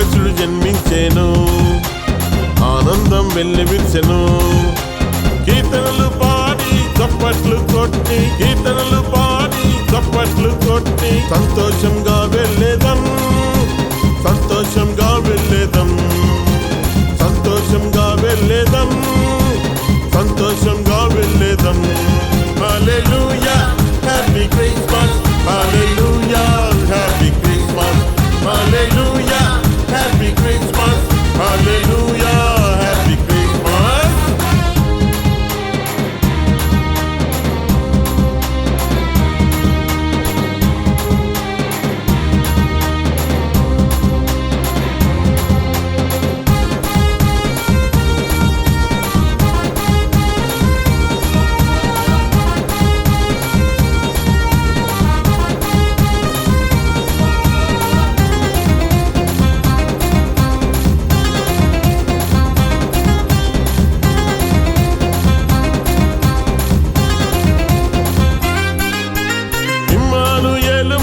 యేసుడు జన్మించెను, ఆనందం వెల్లివిరిసెను. కీర్తనలు పాడి చప్పట్లు కొట్టి, కీర్తనలు పాడి చప్పట్లు కొట్టి, సంతోషంగా వెళ్ళేదం, సంతోషంగా వెళ్ళేదం, సంతోషంగా వెళ్ళేదం, సంతోషంగా వెళ్ళేదం. Hallelujah happy Christmas, hallelujah happy Christmas, hallelujah happy Christmas, hallelujah happy Christmas.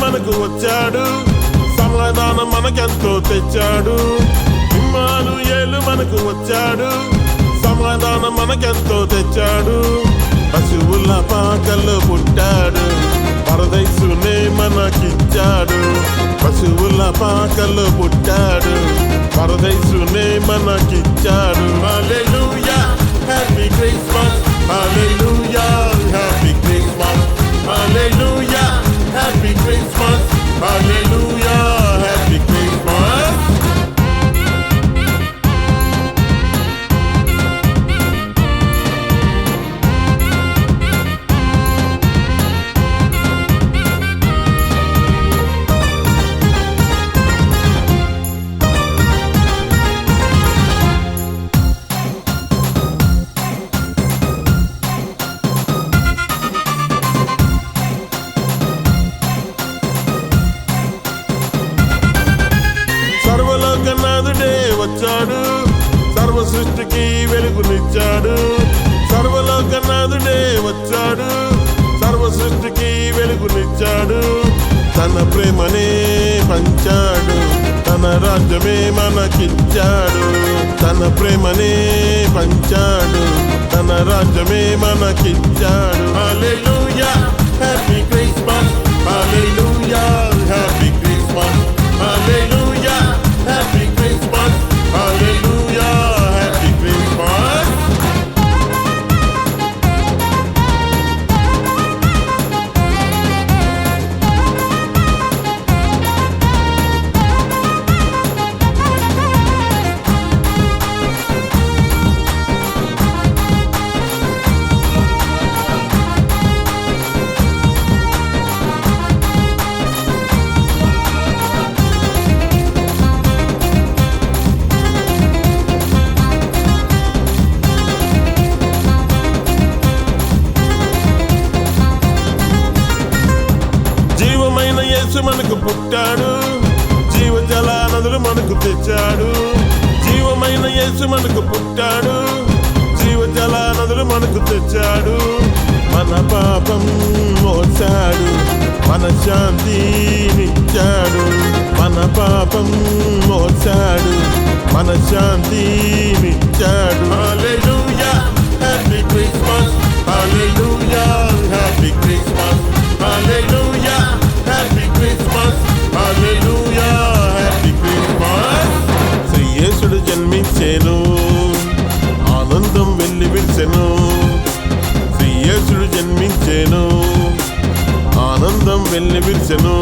మనకు వచ్చాడు, సమాధానం మనకెంతో తెచ్చాడు. ఇమ్మానుయేలు మనకు వచ్చాడు, సమాధానం మనకెంతో తెచ్చాడు. పశువుల పాకల్లో పుట్టాడు, పరదైసునే మనకిచ్చాడు. పశువుల పాకల్లో పుట్టాడు, పరదైసునే మనకిచ్చాడు. Hallelujah happy Christmas, hallelujah happy Christmas, hallelujah happy Christmas, hallelujah happy Christmas. సర్వలోకనాథుడే వచ్చాడు, సర్వ సృష్టికి వెలుగునిచ్చాడు. సర్వలోకనాథుడే వచ్చాడు, సర్వ సృష్టికి వెలుగునిచ్చాడు. తన ప్రేమనే పంచాడు, తన రాజ్యమే మనకిచ్చాడు. తన ప్రేమనే పంచాడు, తన రాజ్యమే మనకిచ్చాడు. Hallelujah happy Christmas, hallelujah happy Christmas, hallelujah happy Christmas, hallelujah happy Christmas. Yesu మనకు పుట్టాడు, జీవజల నదులు మనకు తెచ్చాడు. జీవమైన యేసు మనకు పుట్టాడు, జీవజల నదులు మనకు తెచ్చాడు. మన పాపం మోసాడు, మన శాంతినిచ్చాడు. మన పాపం మోసాడు, మన శాంతినిచ్చాడు. Hallelujah happy Christmas, hallelujah happy Christmas, hallelujah happy Christmas, hallelujah happy Christmas. Shri యేసుడు జన్మించెను, ఆనందం వెల్లివిరిసెను. శ్రీ యేసుడు జన్మించెను, ఆనందం వెల్లివిరిసెను.